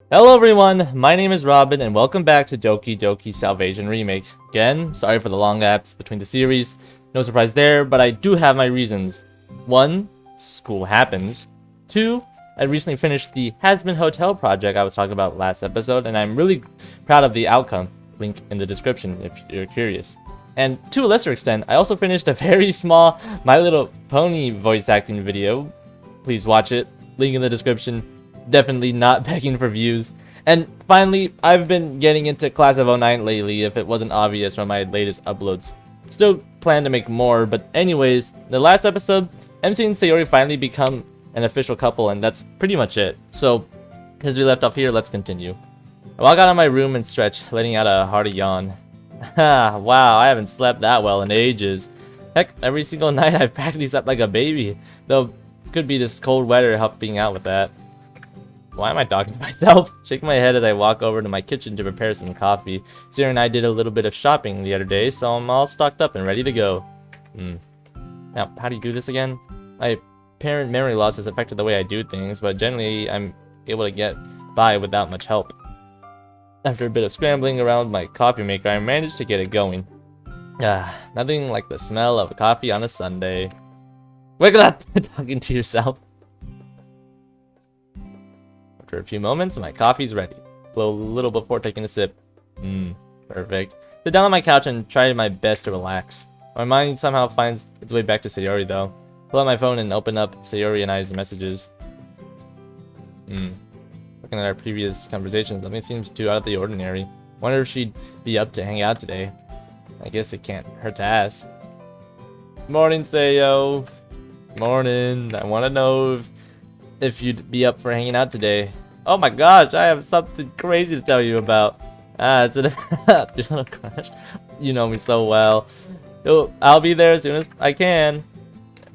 Hello everyone, my name is Robin and welcome back to Doki Salvation Remake. Again, sorry for the long gaps between the series, no surprise there, but I do have my reasons. 1. School happens. 2. I recently finished the Has-Been Hotel project I was talking about last episode and I'm really proud of the outcome. Link in the description if you're curious. And to a lesser extent, I also finished a very small My Little Pony voice acting video. Please watch it, link in the description. Definitely not begging for views. And finally, I've been getting into Class of '09 lately if it wasn't obvious from my latest uploads. Still plan to make more, but anyways, the last episode, MC and Sayori finally become an official couple and that's pretty much it. So, as we left off here, let's continue. I walk out of my room and stretch, letting out a hearty yawn. Wow, I haven't slept that well in ages. Heck, every single night I've practically slept like a baby, though could be this cold weather helping out with that. Why am I talking to myself? Shake my head as I walk over to my kitchen to prepare some coffee. Sarah and I did a little bit of shopping the other day, so I'm all stocked up and ready to go. Now, how do you do this again? My apparent memory loss has affected the way I do things, but generally I'm able to get by without much help. After a bit of scrambling around my coffee maker, I managed to get it going. Nothing like the smell of coffee on a Sunday. Wake up! Talking to yourself. After a few moments, my coffee's ready. Blow a little before taking a sip. Perfect. Sit down on my couch and try my best to relax. My mind somehow finds its way back to Sayori though. Pull out my phone and open up Sayori and I's messages. Looking at our previous conversations, nothing seems too out of the ordinary. Wonder if she'd be up to hang out today. I guess it can't hurt to ask. Morning, Sayo. Morning. I want to know if you'd be up for hanging out today. Oh my gosh, I have something crazy to tell you about. It's an your little crush. You know me so well. I'll be there as soon as I can.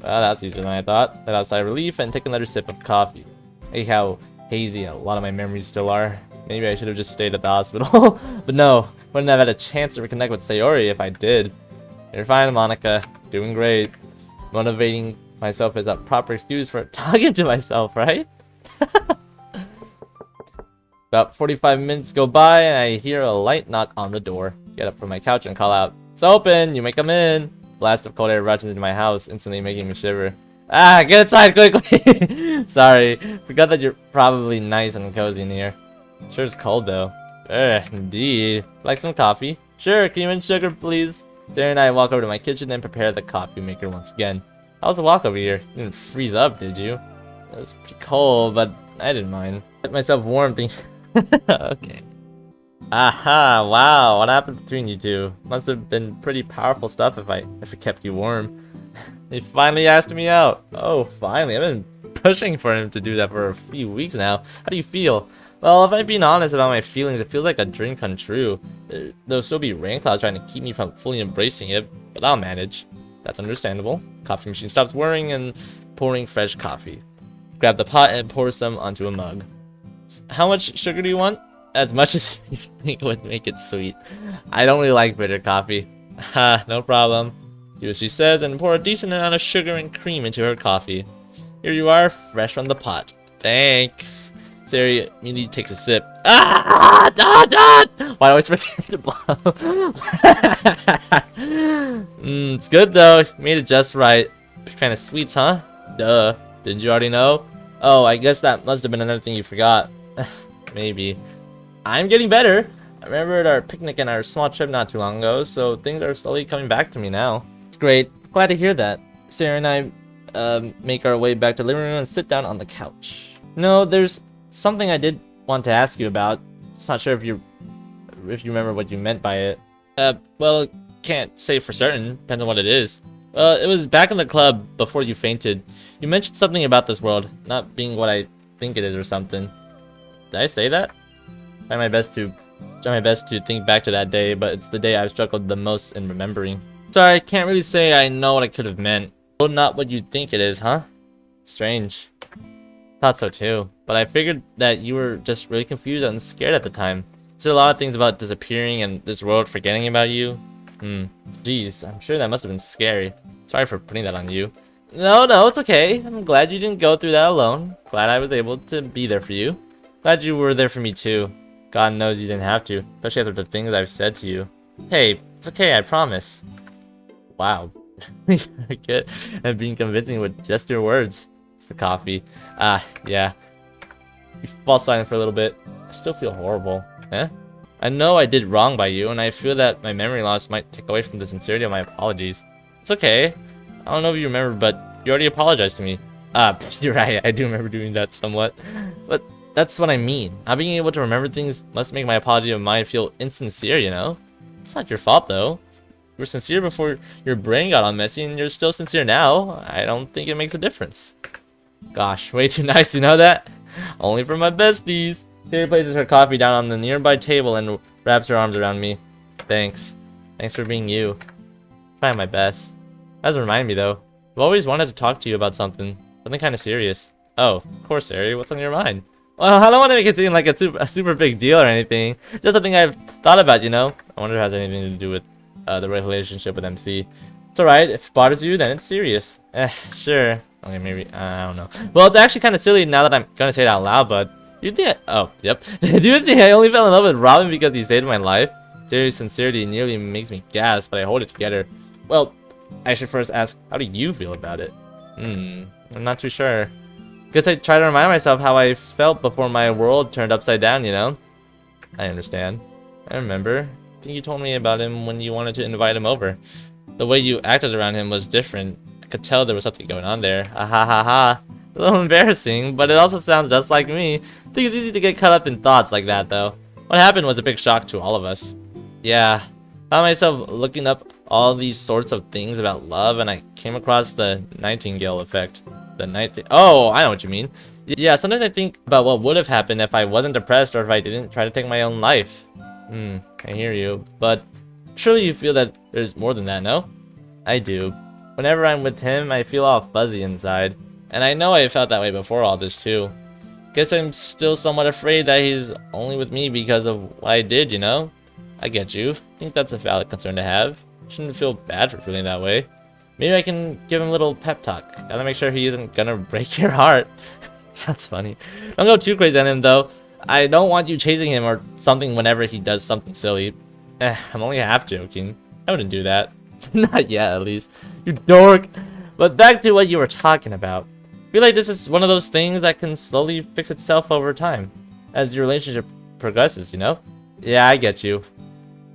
Well, that's easier than I thought. Let out a sigh of relief and take another sip of coffee. Hey, how hazy a lot of my memories still are. Maybe I should have just stayed at the hospital. But no, wouldn't have had a chance to reconnect with Sayori if I did. You're fine, Monica. Doing great. Motivating myself is a proper excuse for talking to myself, right? About 45 minutes go by and I hear a light knock on the door. Get up from my couch and call out, "It's open! You may come in!" Blast of cold air rushes into my house, instantly making me shiver. Get inside quickly! Sorry, forgot that you're probably nice and cozy in here. Sure it's cold though. Indeed. Like some coffee? Sure, cream and sugar please. Sarah and I walk over to my kitchen and prepare the coffee maker once again. How was the walk over here? You didn't freeze up, did you? It was pretty cold, but I didn't mind. Get myself warm things. Okay. Aha, wow, what happened between you two? Must have been pretty powerful stuff if it kept you warm. He finally asked me out. Oh, finally. I've been pushing for him to do that for a few weeks now. How do you feel? Well, if I'm being honest about my feelings, it feels like a dream come true. There'll still be rain clouds trying to keep me from fully embracing it, but I'll manage. That's understandable. Coffee machine stops whirring and pouring fresh coffee. Grab the pot and pour some onto a mug. How much sugar do you want? As much as you think would make it sweet. I don't really like bitter coffee. No problem. Do as she says and pour a decent amount of sugar and cream into her coffee. Here you are, fresh from the pot. Thanks. Sari immediately takes a sip. Why do I always forget to blow? It's good though. You made it just right. Big fan of sweets, huh? Duh. Didn't you already know? Oh, I guess that must have been another thing you forgot. Maybe. I'm getting better. I remembered our picnic and our small trip not too long ago, so things are slowly coming back to me now. It's great. Glad to hear that. Sarah and I make our way back to the living room and sit down on the couch. No, there's something I did want to ask you about. Just not sure if you remember what you meant by it. Well, can't say for certain. Depends on what it is. It was back in the club before you fainted. You mentioned something about this world not being what I think it is or something. Did I say that? Try my best to think back to that day, but it's the day I've struggled the most in remembering. Sorry, I can't really say I know what I could have meant. Oh, not what you think it is, huh? Strange. Thought so too, but I figured that you were just really confused and scared at the time. There's a lot of things about disappearing and this world forgetting about you. Jeez, I'm sure that must have been scary. Sorry for putting that on you. No, it's okay. I'm glad you didn't go through that alone. Glad I was able to be there for you. Glad you were there for me too. God knows you didn't have to, especially after the things I've said to you. Hey, it's okay, I promise. Wow. You're good at being convincing with just your words. It's the coffee. Yeah. You fall silent for a little bit. I still feel horrible. Eh? I know I did wrong by you, and I feel that my memory loss might take away from the sincerity of my apologies. It's okay. I don't know if you remember, but you already apologized to me. You're right, I do remember doing that somewhat. But that's what I mean. Not being able to remember things must make my apology of mine feel insincere, you know? It's not your fault, though. You were sincere before your brain got all messy, and you're still sincere now. I don't think it makes a difference. Gosh, way too nice, you know that? Only for my besties. Terry places her coffee down on the nearby table and wraps her arms around me. Thanks. Thanks for being you. Trying my best. That doesn't remind me, though. I've always wanted to talk to you about something. Something kind of serious. Oh, of course, Ari. What's on your mind? Well, I don't want to make it seem like a super big deal or anything. Just something I've thought about, you know? I wonder if it has anything to do with the relationship with MC. It's alright. If it bothers you, then it's serious. Sure. Okay, maybe. I don't know. Well, it's actually kind of silly now that I'm going to say it out loud, but... You think oh, yep. Do you think I only fell in love with Robin because he saved my life? Serious sincerity nearly makes me gasp, but I hold it together. Well, I should first ask, how do you feel about it? I'm not too sure. Guess I try to remind myself how I felt before my world turned upside down, you know? I understand. I remember. I think you told me about him when you wanted to invite him over. The way you acted around him was different. I could tell there was something going on there. Ah ha ha ha. A little embarrassing, but it also sounds just like me. I think it's easy to get caught up in thoughts like that, though. What happened was a big shock to all of us. Yeah, I found myself looking up all these sorts of things about love, and I came across the Nightingale effect. Oh, I know what you mean. Yeah, sometimes I think about what would have happened if I wasn't depressed or if I didn't try to take my own life. I hear you, but surely you feel that there's more than that, no? I do. Whenever I'm with him, I feel all fuzzy inside. And I know I felt that way before all this too. Guess I'm still somewhat afraid that he's only with me because of what I did, you know? I get you. I think that's a valid concern to have. Shouldn't feel bad for feeling that way. Maybe I can give him a little pep talk. Gotta make sure he isn't gonna break your heart. Sounds funny. Don't go too crazy on him though. I don't want you chasing him or something whenever he does something silly. I'm only half joking. I wouldn't do that. Not yet, at least. You dork. But back to what you were talking about. I feel like this is one of those things that can slowly fix itself over time. As your relationship progresses, you know? Yeah, I get you.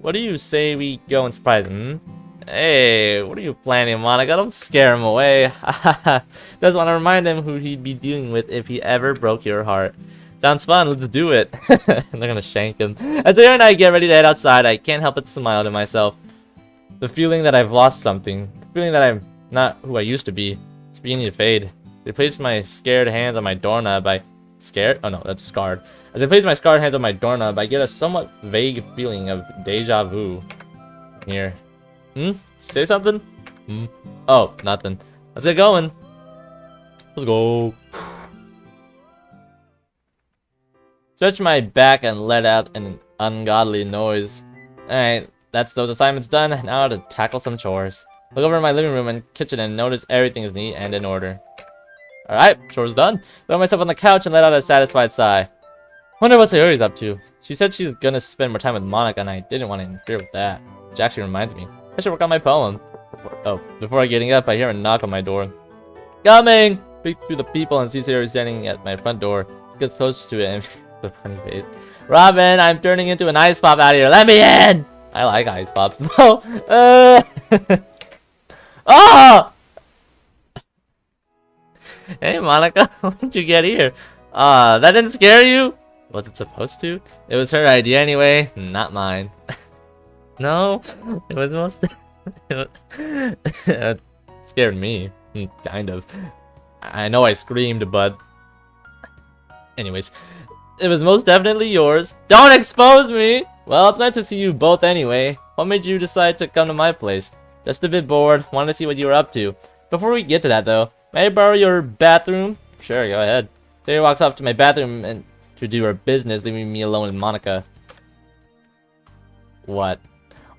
What do you say we go and surprise him, Hey, what are you planning, Monica? Don't scare him away. Just want to remind him who he'd be dealing with if he ever broke your heart. Sounds fun, let's do it. They're gonna shank him. As Aaron and I get ready to head outside, I can't help but smile to myself. The feeling that I've lost something. The feeling that I'm not who I used to be. It's beginning to fade. They placed my scared hands on my doorknob. Scared? Oh no, that's scarred. As I place my scarred hands on my doorknob, I get a somewhat vague feeling of deja vu. Here. Say something? Oh, nothing. Let's get going. Let's go. Stretch my back and let out an ungodly noise. Alright, that's those assignments done. Now to tackle some chores. Look over my living room and kitchen and notice everything is neat and in order. Alright, chores done. Throw myself on the couch and let out a satisfied sigh. Wonder what Sayori's up to. She said she's gonna spend more time with Monica and I didn't want to interfere with that. Which actually reminds me, I should work on my poem. Before getting up, I hear a knock on my door. Coming! Peek through the people and see Sayori standing at my front door. She gets close to it and the funny face. Robin, I'm turning into an ice pop out here. Let me in! I like ice pops. No! Oh! Hey, Monica, how did you get here? That didn't scare you? Was it supposed to? It was her idea anyway, not mine. No, it was most... it scared me, kind of. I know I screamed, but... Anyways, it was most definitely yours. Don't expose me! Well, it's nice to see you both anyway. What made you decide to come to my place? Just a bit bored, wanted to see what you were up to. Before we get to that though, may I borrow your bathroom? Sure, go ahead. Sayori walks up to my bathroom and to do her business, leaving me alone with Monica. What?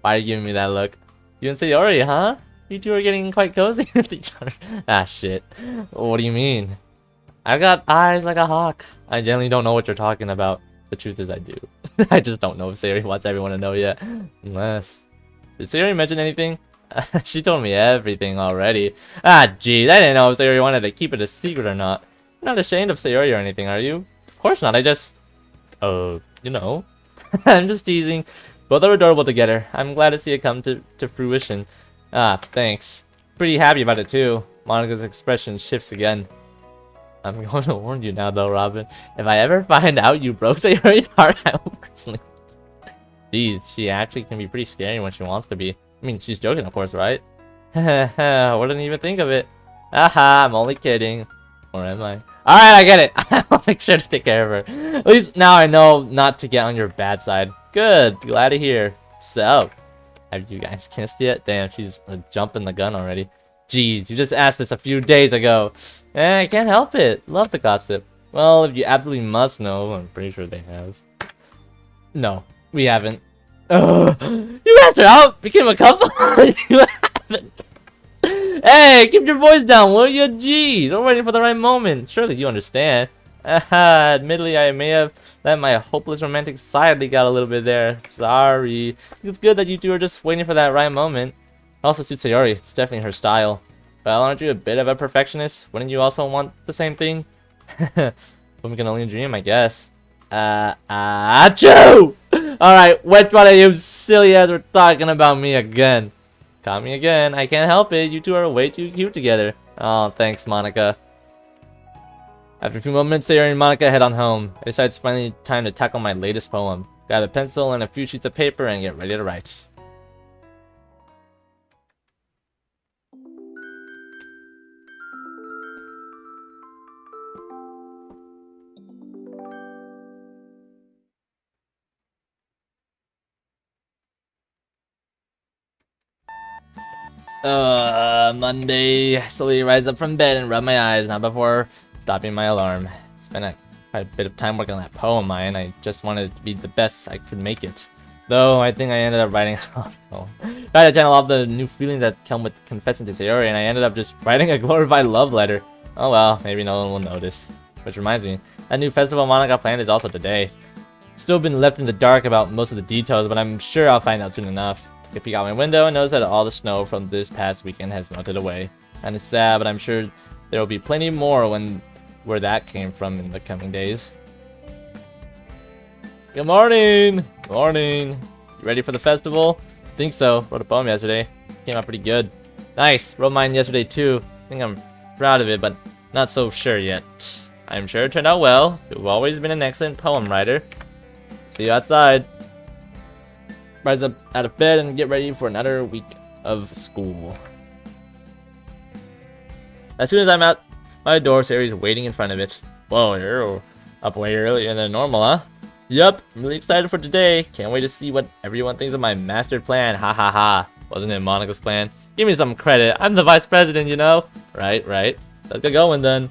Why are you giving me that look? You and Sayori, huh? You two are getting quite cozy with each other. Ah, shit. What do you mean? I got eyes like a hawk. I generally don't know what you're talking about. The truth is I do. I just don't know if Sayori wants everyone to know yet. Unless... Did Sayori mention anything? She told me everything already. Ah, geez, I didn't know if Sayori wanted to keep it a secret or not. You're not ashamed of Sayori or anything, are you? Of course not, I just... you know. I'm just teasing. Both are adorable together. I'm glad to see it come to fruition. Ah, thanks. Pretty happy about it too. Monika's expression shifts again. I'm going to warn you now though, Robin. If I ever find out you broke Sayori's heart, I will personally... Jeez, she actually can be pretty scary when she wants to be. I mean, she's joking, of course, right? Wouldn't even think of it. Aha, I'm only kidding. Or am I? Alright, I get it. I'll make sure to take care of her. At least now I know not to get on your bad side. Good, glad to hear. So, have you guys kissed yet? Damn, she's jumping the gun already. Jeez, you just asked this a few days ago. I can't help it. Love the gossip. Well, if you absolutely must know, I'm pretty sure they have. No, we haven't. You asked her out, became a couple. You haven't. Hey, keep your voice down, will you? Jeez, we're waiting for the right moment. Surely you understand. Admittedly, I may have let my hopeless romantic side leak out a little bit there. Sorry. It's good that you two are just waiting for that right moment. It also suits Sayori. It's definitely her style. Well, aren't you a bit of a perfectionist? Wouldn't you also want the same thing? We can only dream, I guess. Achoo! Alright, which one of you silly ass were talking about me again? Caught me again. I can't help it. You two are way too cute together. Oh, thanks, Monika. After a few moments, Sayori and Monika head on home. I decide it's finally time to tackle my latest poem. Grab a pencil and a few sheets of paper and get ready to write. Monday. I slowly rise up from bed and rub my eyes, not before stopping my alarm. Spent quite a bit of time working on that poem of mine. I just wanted it to be the best I could make it. Though, I think I ended up writing tried to channel all the new feelings that come with confessing to Sayori, and I ended up just writing a glorified love letter. Oh well, maybe no one will notice. Which reminds me, that new festival Monika planned is also today. Still been left in the dark about most of the details, but I'm sure I'll find out soon enough. Take a peek out my window and notice that all the snow from this past weekend has melted away. And it's sad, but I'm sure there will be plenty more where that came from in the coming days. Good morning! Good morning! You ready for the festival? Think so. Wrote a poem yesterday. Came out pretty good. Nice! Wrote mine yesterday too. Think I'm proud of it, but not so sure yet. I'm sure it turned out well. You've always been an excellent poem writer. See you outside. Rise up out of bed and get ready for another week of school. As soon as I'm out my door, Sayori's waiting in front of it. Whoa, you're up way earlier than normal, huh? Yup, I'm really excited for today. Can't wait to see what everyone thinks of my master plan. Ha ha ha. Wasn't it Monika's plan? Give me some credit. I'm the vice president, you know? Right. Let's get going then.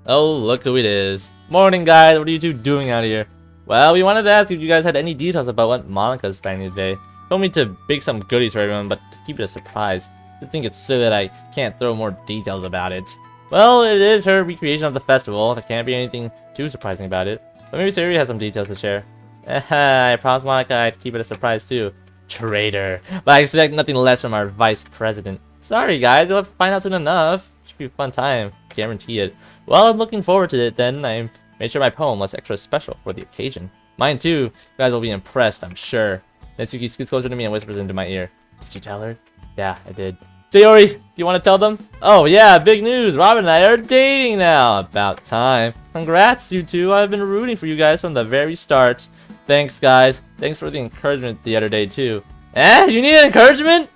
Oh, look who it is. Morning, guys. What are you two doing out here? Well, we wanted to ask if you guys had any details about what Monika's planning today. Told me to bake some goodies for everyone, but to keep it a surprise. I think it's silly that I can't throw more details about it. Well, it is her recreation of the festival. There can't be anything too surprising about it. But maybe Sayori has some details to share. I promised Monika I'd keep it a surprise too. Traitor. But I expect nothing less from our vice president. Sorry guys, you'll find out soon enough. Should be a fun time. Guarantee it. Well, I'm looking forward to it then. I made sure my poem was extra special for the occasion. Mine too. You guys will be impressed, I'm sure. Netsuki scoots closer to me and whispers into my ear. Did you tell her? Yeah, I did. Sayori, do you want to tell them? Oh yeah, big news. Robin and I are dating now. About time. Congrats, you two. I've been rooting for you guys from the very start. Thanks, guys. Thanks for the encouragement the other day, too. Eh? You need encouragement?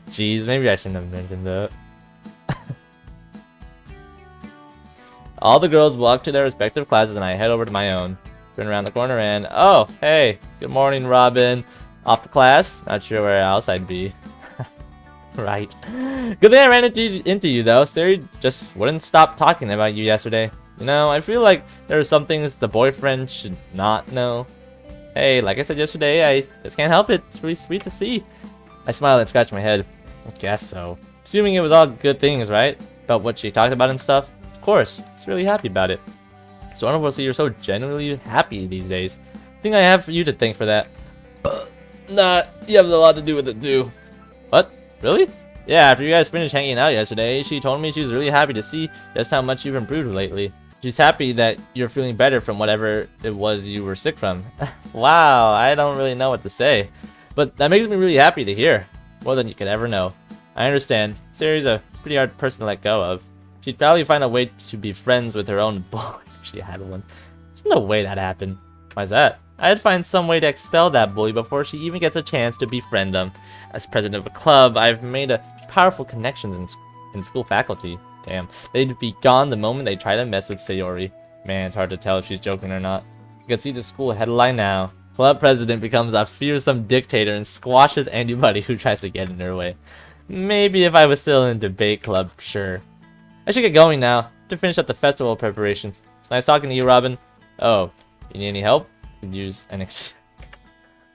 Jeez, maybe I shouldn't have mentioned that. All the girls walk to their respective classes and I head over to my own. Turn around the corner and... Oh, hey. Good morning, Robin. Off to class? Not sure where else I'd be. Right. Good thing I ran into you, though. Sayori just wouldn't stop talking about you yesterday. You know, I feel like there are some things the boyfriend should not know. Hey, like I said yesterday, I just can't help it. It's really sweet to see. I smiled and scratched my head. I guess so. Assuming it was all good things, right? about what she talked about and stuff? Of course, she's really happy about it. It's wonderful to see you're so genuinely happy these days. I think I have you to thank for that. Nah, you have a lot to do with it too. What? Really? Yeah, after you guys finished hanging out yesterday, she told me she was really happy to see just how much you've improved lately. She's happy that you're feeling better from whatever it was you were sick from. Wow, I don't really know what to say. But that makes me really happy to hear. More than you could ever know. I understand. Sayori's a pretty hard person to let go of. She'd probably find a way to be friends with her own bully if she had one. There's no way that happened. Why's that? I'd find some way to expel that bully before she even gets a chance to befriend them. As president of a club, I've made a powerful connections in school faculty. Damn, they'd be gone the moment they try to mess with Sayori. Man, it's hard to tell if she's joking or not. You can see the school headline now. Club president becomes a fearsome dictator and squashes anybody who tries to get in her way. Maybe if I was still in debate club, sure. I should get going now to finish up the festival preparations. It's nice talking to you, Robin. Oh, you need any help? Could use an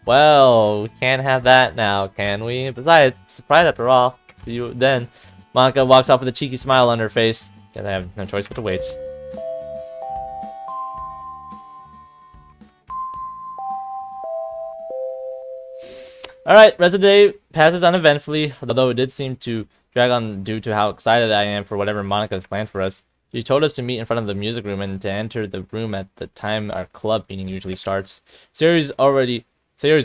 Well, we can't have that now, can we? Besides, it's a surprise after all. See you then. Monica walks off with a cheeky smile on her face. Guess I have no choice but to wait. Alright, rest of the day passes uneventfully, although it did seem to drag on due to how excited I am for whatever Monica has planned for us. She told us to meet in front of the music room and to enter the room at the time our club meeting usually starts. Sayori's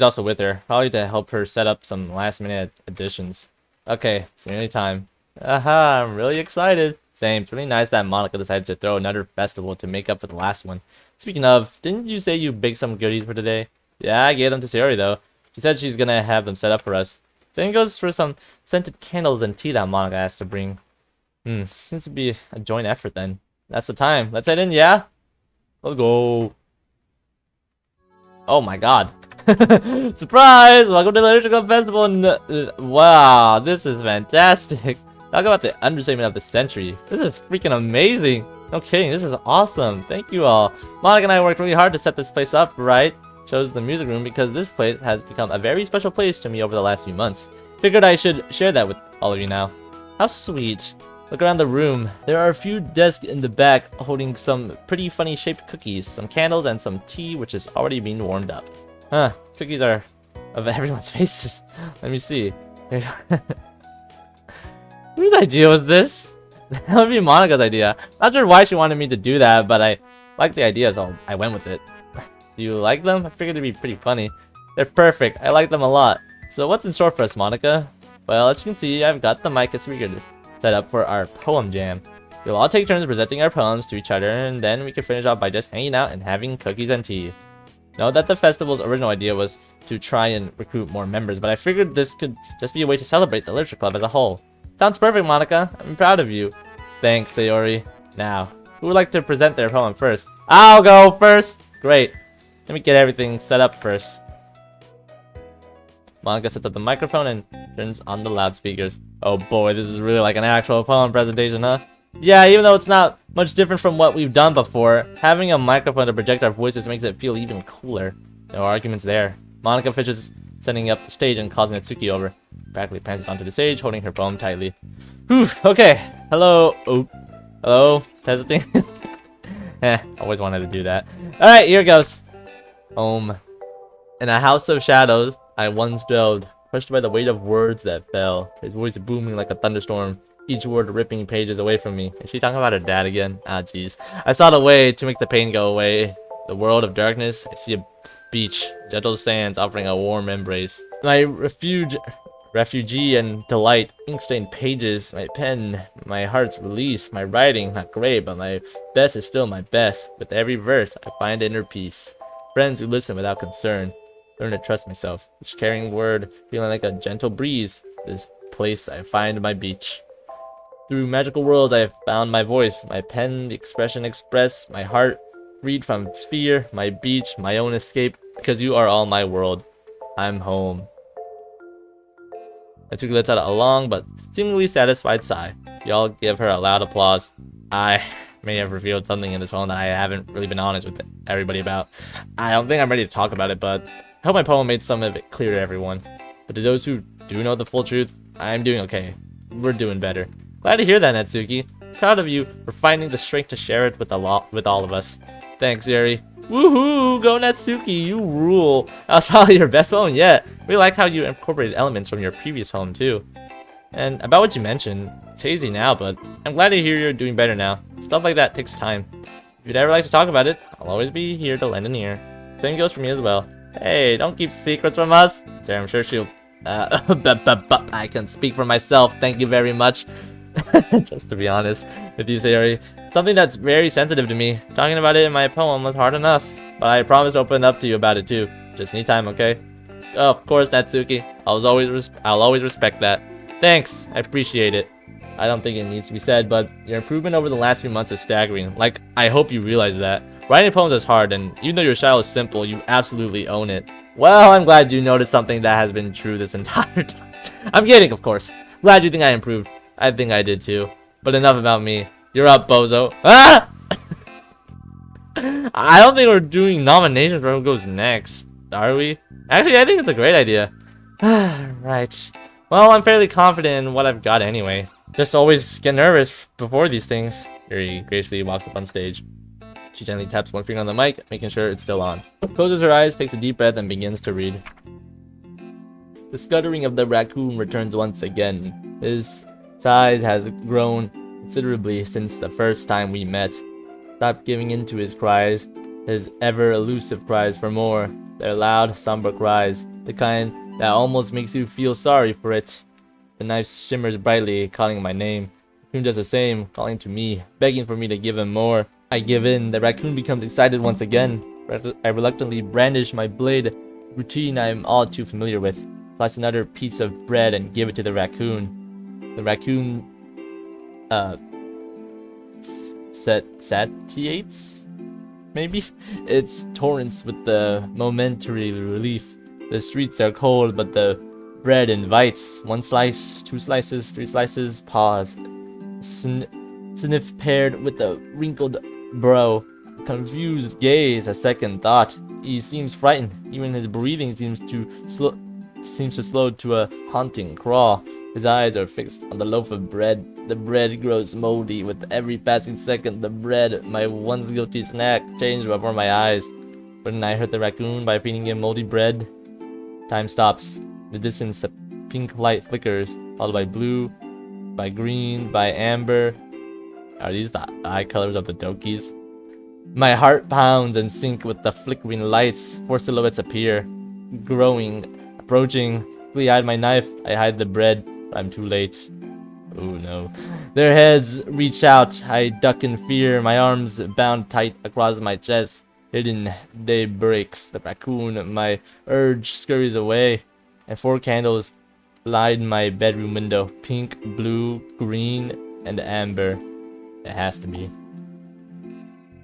also with her, probably to help her set up some last-minute additions. Okay, it's nearly time. Aha, I'm really excited. Same, it's really nice that Monica decided to throw another festival to make up for the last one. Speaking of, didn't you say you baked some goodies for today? Yeah, I gave them to Sayori though. She said she's gonna have them set up for us. Same goes for some scented candles and tea that Monica asked to bring. Seems to be a joint effort then. That's the time. Let's head in, yeah? Let's go. Oh my god. Surprise! Welcome to the Literature Club Festival. Wow, this is fantastic. Talk about the understatement of the century. This is freaking amazing. No kidding, this is awesome. Thank you all. Monica and I worked really hard to set this place up, right? Chose the music room because this place has become a very special place to me over the last few months. Figured I should share that with all of you now. How sweet. Look around the room. There are a few desks in the back holding some pretty funny shaped cookies, some candles, and some tea which is already being warmed up. Huh, cookies are of everyone's faces. Let me see. Whose idea was this? That would be Monica's idea. Not sure why she wanted me to do that, but I liked the idea, so I went with it. Do you like them? I figured it'd be pretty funny. They're perfect. I like them a lot. So what's in store for us, Monica? Well, as you can see, I've got the mic and speaker set up for our poem jam. We'll all take turns presenting our poems to each other, and then we can finish off by just hanging out and having cookies and tea. Know that the festival's original idea was to try and recruit more members, but I figured this could just be a way to celebrate the Literature Club as a whole. Sounds perfect, Monica. I'm proud of you. Thanks, Sayori. Now, who would like to present their poem first? I'll go first! Great. Let me get everything set up first. Monica sets up the microphone and turns on the loudspeakers. Oh boy, this is really like an actual poem presentation, huh? Yeah, even though it's not much different from what we've done before, having a microphone to project our voices makes it feel even cooler. No arguments there. Monica finishes setting up the stage and calls Natsuki over. Practically passes onto the stage, holding her poem tightly. Whew, okay. Hello. Oh, hello. Testing. Always wanted to do that. Alright, here goes. In a house of shadows, I once dwelled, crushed by the weight of words that fell, his voice booming like a thunderstorm, each word ripping pages away from me. Is she talking about her dad again? Ah, jeez. I sought a way to make the pain go away. The world of darkness, I see a beach, gentle sands offering a warm embrace. My refugee and delight, ink-stained pages, my pen, my heart's release, my writing, not great, but my best is still my best. With every verse, I find inner peace. Friends who listen without concern. Learn to trust myself. Each carrying word, feeling like a gentle breeze. This place I find my beach. Through magical worlds I have found my voice. My pen, the expression express. My heart, freed from fear. My beach, my own escape. Because you are all my world. I'm home. Natsuki lets out a long but seemingly satisfied sigh. Y'all give her a loud applause. I may have revealed something in this poem that I haven't really been honest with everybody about. I don't think I'm ready to talk about it, but I hope my poem made some of it clear to everyone. But to those who do know the full truth, I'm doing okay. We're doing better. Glad to hear that, Natsuki. proud of you for finding the strength to share it with all of us. Thanks, Yuri. Woohoo! Go Natsuki, you rule. That was probably your best poem yet. We like how you incorporated elements from your previous poem too. And about what you mentioned, it's hazy now, but I'm glad to hear you're doing better now. Stuff like that takes time. If you'd ever like to talk about it, I'll always be here to lend an ear. Same goes for me as well. Hey, don't keep secrets from us. Sarah, I'm sure she'll... I can speak for myself, thank you very much. Just to be honest with you, Sayori, something that's very sensitive to me. Talking about it in my poem was hard enough, but I promise to open up to you about it too. Just need time, okay? Oh, of course, Natsuki. I'll always respect that. Thanks, I appreciate it. I don't think it needs to be said, but your improvement over the last few months is staggering. Like, I hope you realize that. Writing poems is hard, and even though your style is simple, you absolutely own it. Well, I'm glad you noticed something that has been true this entire time. I'm kidding, of course. Glad you think I improved. I think I did too. But enough about me. You're up, bozo. Ah! I don't think we're doing nominations for who goes next, are we? Actually, I think it's a great idea. Right. Well, I'm fairly confident in what I've got anyway. Just always get nervous before these things. Yuri gracefully walks up on stage. She gently taps one finger on the mic, making sure it's still on. Closes her eyes, takes a deep breath, and begins to read. The scuttering of the raccoon returns once again. His size has grown considerably since the first time we met. Stop giving in to his cries, his ever-elusive cries for more. They're loud, somber cries, the kind that almost makes you feel sorry for it. The knife shimmers brightly, calling my name. The raccoon does the same, calling to me, begging for me to give him more. I give in. The raccoon becomes excited once again. I reluctantly brandish my blade, routine I am all too familiar with. Slice another piece of bread and give it to the raccoon. The raccoon, satiates? Maybe? Its torrents with the momentary relief. The streets are cold, but the bread invites. One slice, two slices, three slices, pause. Sniff paired with a wrinkled brow. Confused gaze, a second thought. He seems frightened. Even his breathing seems to slow to a haunting crawl. His eyes are fixed on the loaf of bread. The bread grows moldy with every passing second. The bread, my once guilty snack, changed before my eyes. Wouldn't I hurt the raccoon by feeding him moldy bread? Time stops. In the distance, a pink light flickers, followed by blue, by green, by amber. Are these the eye colors of the Dokis? My heart pounds in sync with the flickering lights. Four silhouettes appear, growing, approaching. Quickly hide my knife. I hide the bread. I'm too late. Oh no. Their heads reach out. I duck in fear. My arms bound tight across my chest. Hidden day breaks. The raccoon, my urge scurries away. And four candles light my bedroom window. Pink, blue, green, and amber. It has to be.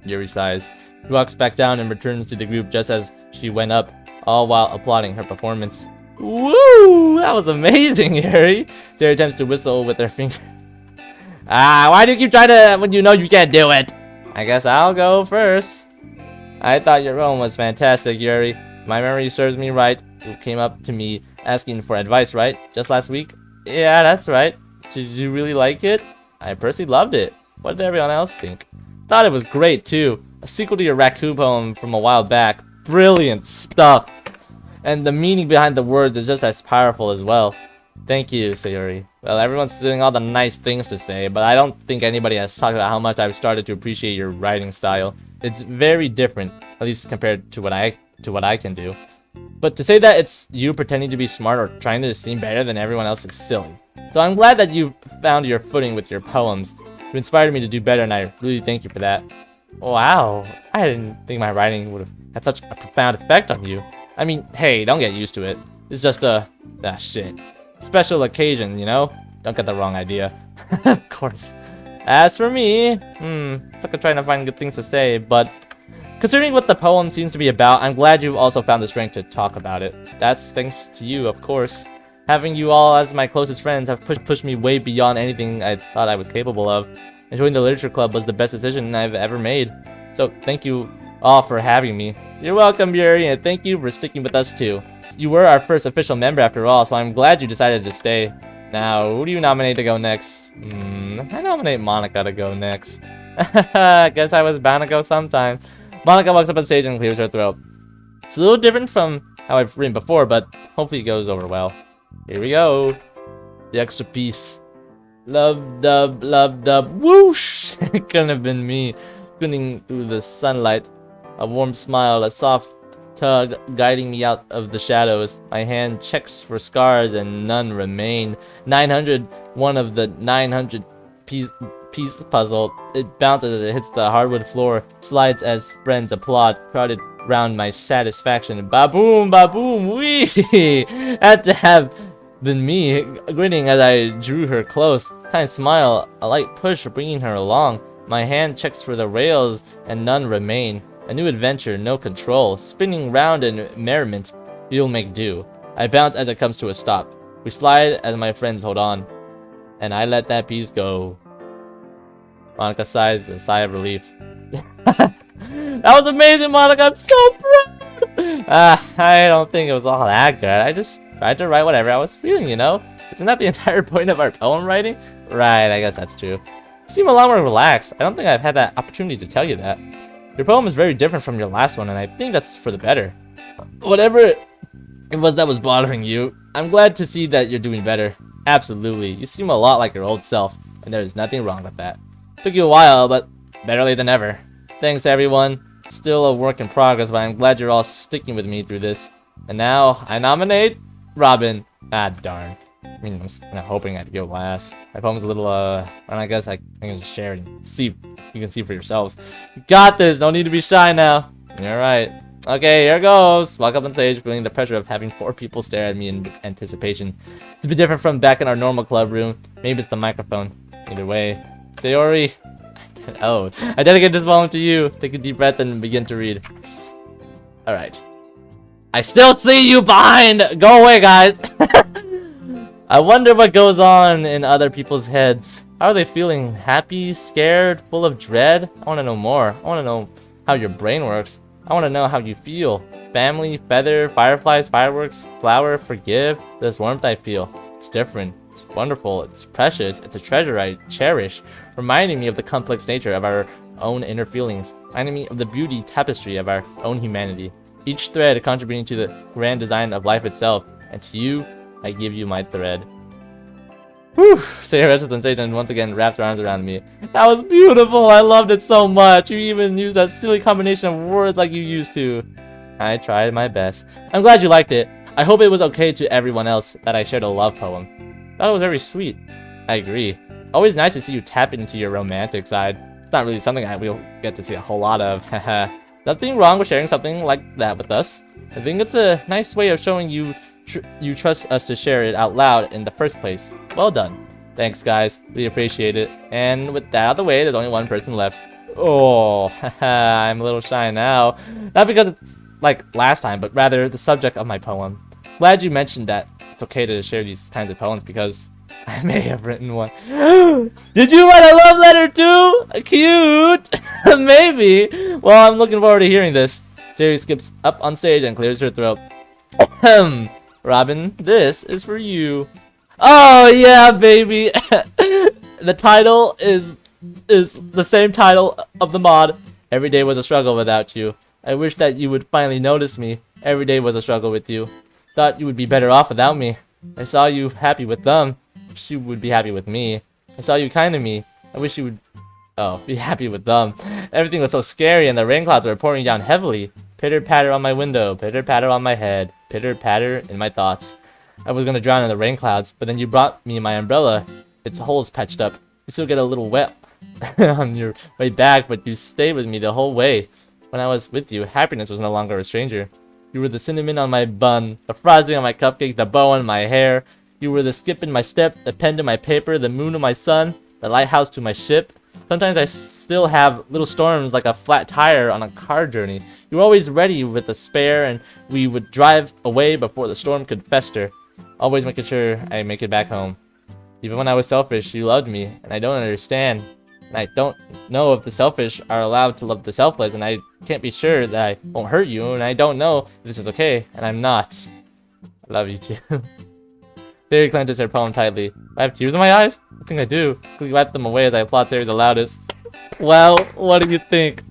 Yuri sighs. She walks back down and returns to the group just as she went up, all while applauding her performance. Woo! That was amazing, Yuri. Sarah attempts to whistle with her finger. Why do you keep trying to when you know you can't do it? I guess I'll go first. I thought your own was fantastic, Yuri. My memory serves me right. You came up to me asking for advice, right? Just last week? Yeah, that's right. Did you really like it? I personally loved it. What did everyone else think? Thought it was great, too. A sequel to your raccoon poem from a while back. Brilliant stuff. And the meaning behind the words is just as powerful as well. Thank you, Sayori. Well, everyone's saying all the nice things to say, but I don't think anybody has talked about how much I've started to appreciate your writing style. It's very different, at least compared to what I can do. But to say that it's you pretending to be smart or trying to seem better than everyone else is silly. So I'm glad that you found your footing with your poems. You inspired me to do better, and I really thank you for that. Wow, I didn't think my writing would have had such a profound effect on you. I mean, hey, don't get used to it. It's just a... shit. Special occasion, you know? Don't get the wrong idea. Of course. As for me, it's like I'm trying to find good things to say, but... considering what the poem seems to be about, I'm glad you also found the strength to talk about it. That's thanks to you, of course. Having you all as my closest friends have pushed me way beyond anything I thought I was capable of. And joining the literature club was the best decision I've ever made. So thank you all for having me. You're welcome, Yuri, and thank you for sticking with us too. You were our first official member after all, so I'm glad you decided to stay. Now, who do you nominate to go next? I nominate Monica to go next. I guess I was bound to go sometime. Monica walks up on stage and clears her throat. It's a little different from how I've written before, but hopefully it goes over well. Here we go. The extra piece. Love dub, whoosh! It couldn't have been me. Squinting through the sunlight. A warm smile, a soft tug guiding me out of the shadows. My hand checks for scars and none remain. 900, one of the 900 piece puzzle. It bounces as it hits the hardwood floor. Slides as friends applaud, crowded round my satisfaction. Ba-boom, ba-boom, wee! Had to have been me, grinning as I drew her close. Kind smile, a light push bringing her along. My hand checks for the rails and none remain. A new adventure, no control. Spinning round in merriment, you'll make do. I bounce as it comes to a stop. We slide as my friends hold on. And I let that piece go. Monica sighs a sigh of relief. That was amazing, Monica! I'm so proud! I don't think it was all that good. I just tried to write whatever I was feeling, you know? Isn't that the entire point of our poem writing? Right, I guess that's true. You seem a lot more relaxed. I don't think I've had that opportunity to tell you that. Your poem is very different from your last one, and I think that's for the better. Whatever it was that was bothering you, I'm glad to see that you're doing better. Absolutely. You seem a lot like your old self, and there is nothing wrong with that. Took you a while, but better late than never. Thanks, everyone. Still a work in progress, but I'm glad you're all sticking with me through this. And now, I nominate Robin. Ah, darn. I mean, I'm kind of hoping I'd go last. My poem's a little, and I guess I can just share it and see. You can see for yourselves. You got this. No need to be shy now. You're right. Okay, here goes. Walk up on stage, feeling the pressure of having 4 people stare at me in anticipation. It's a bit different from back in our normal club room. Maybe it's the microphone. Either way. Sayori. Oh, I dedicate this poem to you. Take a deep breath and begin to read. Alright. I still see you behind! Go away, guys! I wonder what goes on in other people's heads. How are they feeling? Happy? Scared? Full of dread? I want to know more. I want to know how your brain works. I want to know how you feel. Family, feather, fireflies, fireworks, flower, forgive. This warmth I feel. It's different. It's wonderful. It's precious. It's a treasure I cherish. Reminding me of the complex nature of our own inner feelings. Reminding me of the beauty tapestry of our own humanity. Each thread contributing to the grand design of life itself. And to you, I give you my thread. Whew! Sarah sensation once again wraps her arms around me. That was beautiful! I loved it so much! You even used that silly combination of words like you used to. I tried my best. I'm glad you liked it. I hope it was okay to everyone else that I shared a love poem. Thought it was very sweet. I agree. It's always nice to see you tap into your romantic side. It's not really something I will get to see a whole lot of. Haha. Nothing wrong with sharing something like that with us. I think it's a nice way of showing you trust us to share it out loud in the first place. Well done. Thanks, guys. We appreciate it. And with that out of the way, there's only one person left. Oh, I'm a little shy now. Not because it's like last time, but rather the subject of my poem. Glad you mentioned that it's okay to share these kinds of poems because I may have written one. Did you write a love letter too? Cute. Maybe. Well, I'm looking forward to hearing this. Sherry skips up on stage and clears her throat. Robin, this is for you. Oh yeah, baby. The title is the same title of the mod. Every day was a struggle without you. I wish that you would finally notice me. Every day was a struggle with you. Thought you would be better off without me. I saw you happy with them. Wish you would be happy with me. I saw you kind to me. I wish you would be happy with them. Everything was so scary and the rain clouds were pouring down heavily. Pitter patter on my window, pitter patter on my head, pitter patter in my thoughts. I was gonna drown in the rain clouds, but then you brought me my umbrella. Its holes patched up. You still get a little wet on your way back, but you stayed with me the whole way. When I was with you, happiness was no longer a stranger. You were the cinnamon on my bun, the frosting on my cupcake, the bow on my hair. You were the skip in my step, the pen to my paper, the moon to my sun, the lighthouse to my ship. Sometimes I still have little storms like a flat tire on a car journey. You were always ready with a spare, and we would drive away before the storm could fester. Always making sure I make it back home. Even when I was selfish, you loved me, and I don't understand. And I don't know if the selfish are allowed to love the selfless, and I can't be sure that I won't hurt you, and I don't know if this is okay, and I'm not. I love you too. Sari clenches her palm tightly. I have tears in my eyes? I think I do. Quickly wipe them away as I applaud Sari the loudest. Well, what do you think?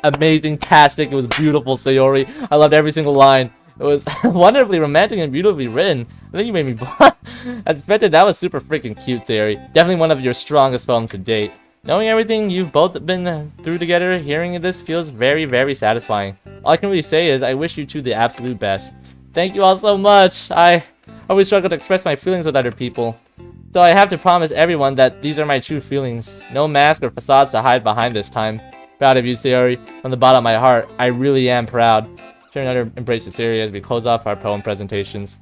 Amazing-tastic. It was beautiful, Sayori. I loved every single line. It was wonderfully romantic and beautifully written. I think you made me blush. As expected, that was super freaking cute, Sayori. Definitely one of your strongest films to date. Knowing everything you've both been through together, hearing this feels very, very satisfying. All I can really say is I wish you two the absolute best. Thank you all so much. I always struggle to express my feelings with other people. So I have to promise everyone that these are my true feelings. No mask or facades to hide behind this time. Proud of you, Sayori. From the bottom of my heart, I really am proud. Share another embrace to Sayori as we close off our poem presentations.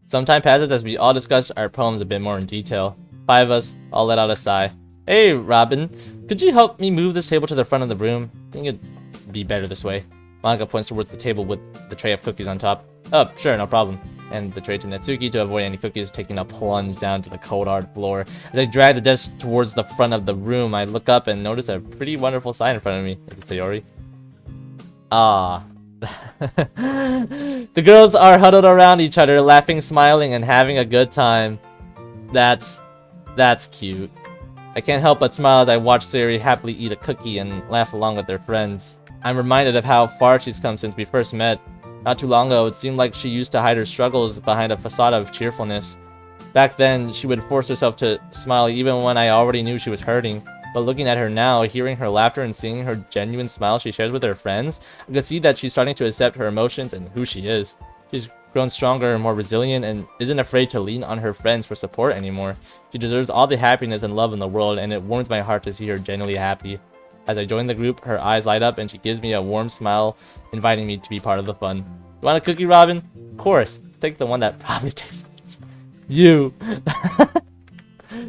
Some time passes as we all discuss our poems a bit more in detail. 5 of us all let out a sigh. Hey, Robin. Could you help me move this table to the front of the room? I think it'd be better this way. Monika points towards the table with the tray of cookies on top. Oh, sure, no problem. And the tray to Natsuki to avoid any cookies taking a plunge down to the cold hard floor. As I drag the desk towards the front of the room, I look up and notice a pretty wonderful sign in front of me. Is it Sayori? Ah. The girls are huddled around each other, laughing, smiling, and having a good time. That's cute. I can't help but smile as I watch Sayori happily eat a cookie and laugh along with their friends. I'm reminded of how far she's come since we first met. Not too long ago, it seemed like she used to hide her struggles behind a facade of cheerfulness. Back then, she would force herself to smile even when I already knew she was hurting. But looking at her now, hearing her laughter and seeing her genuine smile she shares with her friends, I can see that she's starting to accept her emotions and who she is. She's grown stronger and more resilient and isn't afraid to lean on her friends for support anymore. She deserves all the happiness and love in the world, and it warms my heart to see her genuinely happy. As I join the group, her eyes light up and she gives me a warm smile, inviting me to be part of the fun. You want a cookie, Robin? Of course. Take the one that probably tastes best. You!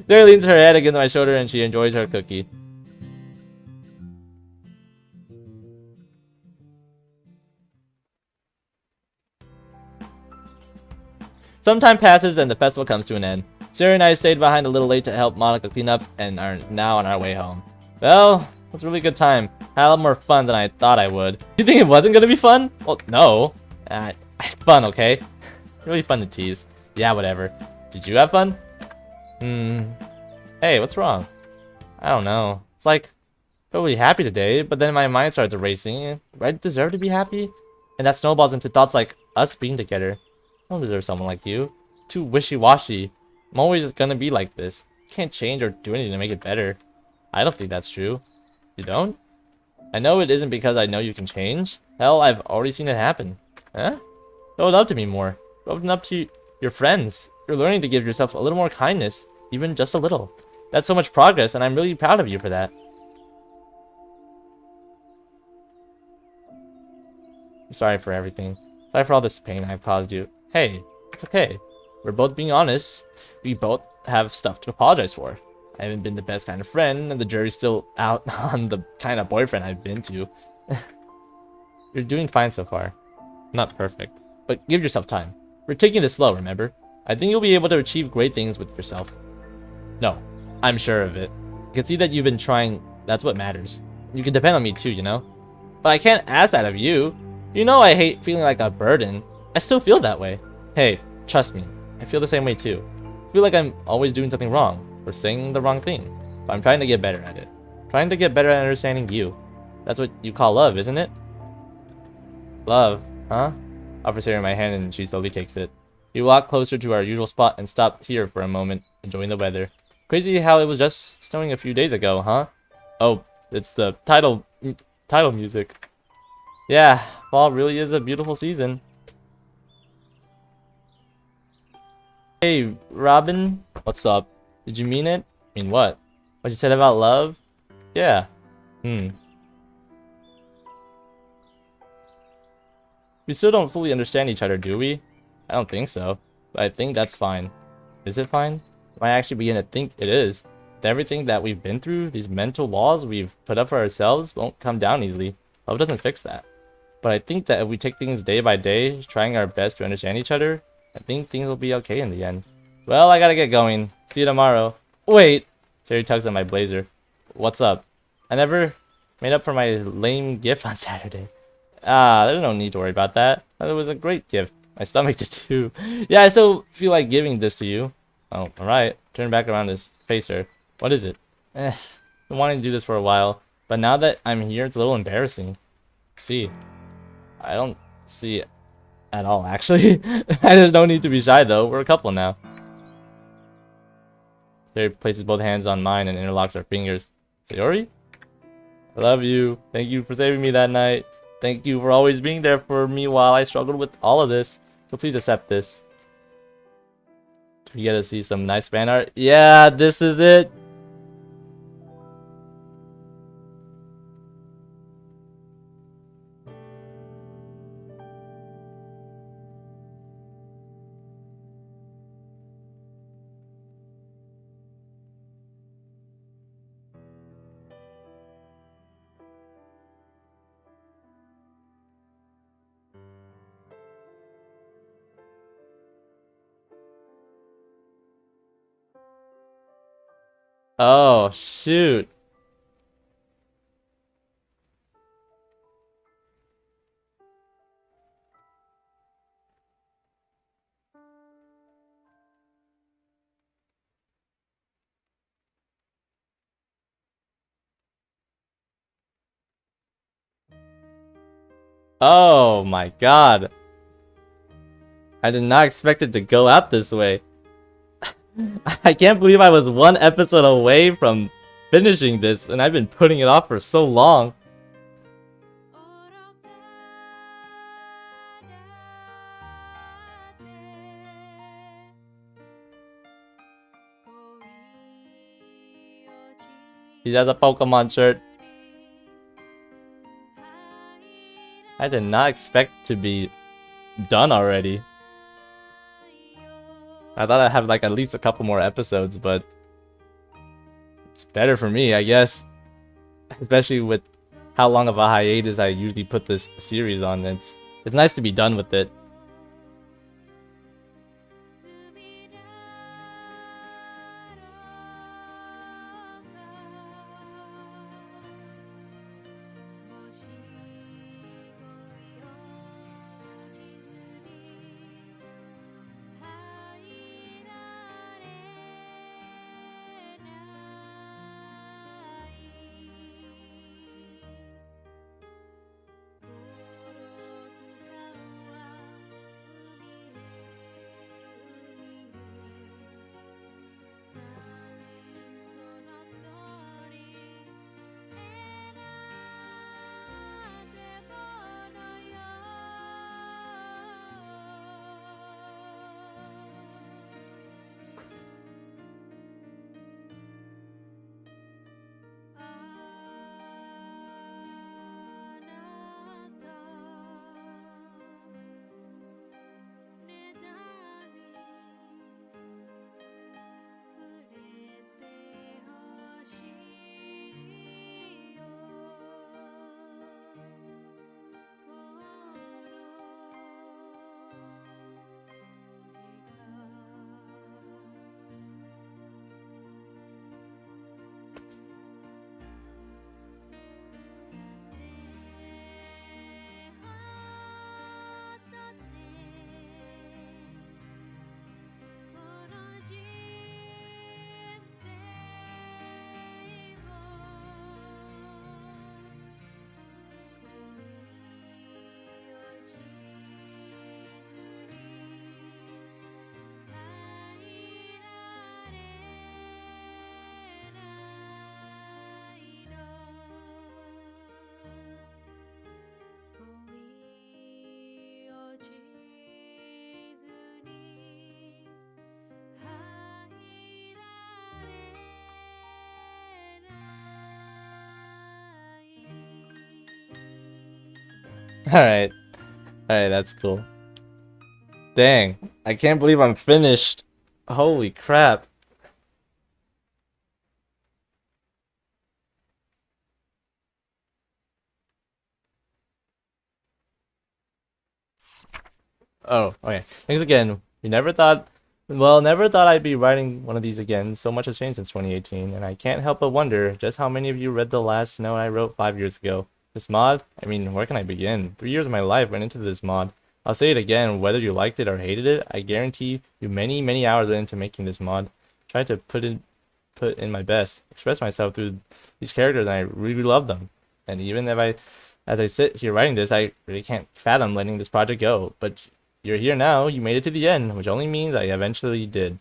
Sarah leans her head against my shoulder and she enjoys her cookie. Some time passes and the festival comes to an end. Sarah and I stayed behind a little late to help Monika clean up and are now on our way home. Well, it was a really good time. Had a lot more fun than I thought I would. You think it wasn't gonna be fun? Well, no. Fun, okay? Really fun to tease. Yeah, whatever. Did you have fun? Hey, what's wrong? I don't know. It's like, totally happy today, but then my mind starts racing. Do I deserve to be happy? And that snowballs into thoughts like us being together. I don't deserve someone like you. Too wishy-washy. I'm always gonna be like this. Can't change or do anything to make it better. I don't think that's true. You don't? I know it isn't because I know you can change. Hell, I've already seen it happen. Huh? Open up to me more. Open up to your friends. You're learning to give yourself a little more kindness. Even just a little. That's so much progress, and I'm really proud of you for that. I'm sorry for everything. Sorry for all this pain I've caused you. Hey, it's okay. We're both being honest. We both have stuff to apologize for. I haven't been the best kind of friend, and the jury's still out on the kind of boyfriend I've been to. You're doing fine so far. Not perfect, but give yourself time. We're taking this slow, remember? I think you'll be able to achieve great things with yourself. No, I'm sure of it. I can see that you've been trying. That's what matters. You can depend on me too, you know? But I can't ask that of you. You know I hate feeling like a burden. I still feel that way. Hey, trust me. I feel the same way too. I feel like I'm always doing something wrong, or saying the wrong thing. But I'm trying to get better at it. Trying to get better at understanding you. That's what you call love, isn't it? Love, huh? Offers her my hand and she slowly takes it. We walk closer to our usual spot and stop here for a moment, enjoying the weather. Crazy how it was just snowing a few days ago, huh? Oh, it's the title music. Yeah, fall really is a beautiful season. Hey, Robin. What's up? Did you mean it? Mean what? What you said about love? Yeah. We still don't fully understand each other, do we? I don't think so. But I think that's fine. Is it fine? I actually begin to think it is. That everything that we've been through, these mental walls we've put up for ourselves, won't come down easily. Love doesn't fix that. But I think that if we take things day by day, trying our best to understand each other, I think things will be okay in the end. Well, I gotta get going. See you tomorrow. Wait! Sherry tugs at my blazer. What's up? I never made up for my lame gift on Saturday. There's no need to worry about that. It was a great gift. My stomach did too. Yeah, I still feel like giving this to you. Oh, alright. Turn back around this facer. What is it? Been wanting to do this for a while, but now that I'm here, it's a little embarrassing. See, I don't see it at all, actually. I just don't need to be shy, though. We're a couple now. Terry places both hands on mine and interlocks our fingers. Sayori? I love you. Thank you for saving me that night. Thank you for always being there for me while I struggled with all of this. So please accept this. Do we get to see some nice fan art? Yeah, this is it. Oh, shoot. Oh my god. I did not expect it to go out this way. I can't believe I was one episode away from finishing this, and I've been putting it off for so long. He has a Pokemon shirt. I did not expect to be done already. I thought I'd have like at least a couple more episodes, but it's better for me, I guess. Especially with how long of a hiatus I usually put this series on. It's nice to be done with it. Alright. Alright, that's cool. Dang. I can't believe I'm finished. Holy crap. Oh, okay. Thanks again. Never thought I'd be writing one of these again. So much has changed since 2018, and I can't help but wonder just how many of you read the last note I wrote 5 years ago. This mod? I mean, where can I begin? 3 years of my life went into this mod. I'll say it again, whether you liked it or hated it, I guarantee you many hours into making this mod. Tried to put in my best, express myself through these characters, and I really love them. And even if as I sit here writing this, I really can't fathom letting this project go. But you're here now, you made it to the end, which only means I eventually did.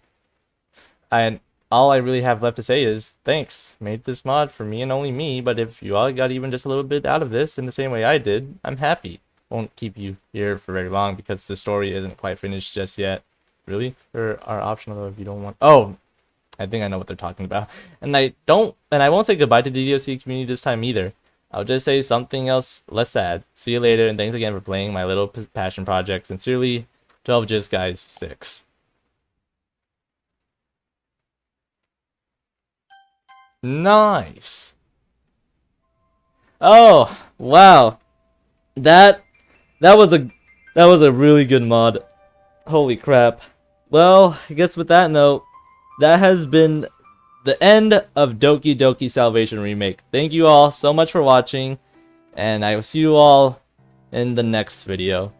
And all I really have left to say is thanks. Made this mod for me and only me, but if you all got even just a little bit out of this in the same way I did, I'm happy. Won't keep you here for very long because the story isn't quite finished just yet. Really? Or are optional if you don't want. Oh, I think I know what they're talking about. And I won't say goodbye to the DLC community this time either. I'll just say something else less sad. See you later, and thanks again for playing my little passion project. Sincerely, 12 Jizz Guys 6. Nice. Oh, wow. That was a really good mod. Holy crap. Well, I guess with that note, that has been the end of Doki Doki Salvation Remake. Thank you all so much for watching, and I will see you all in the next video.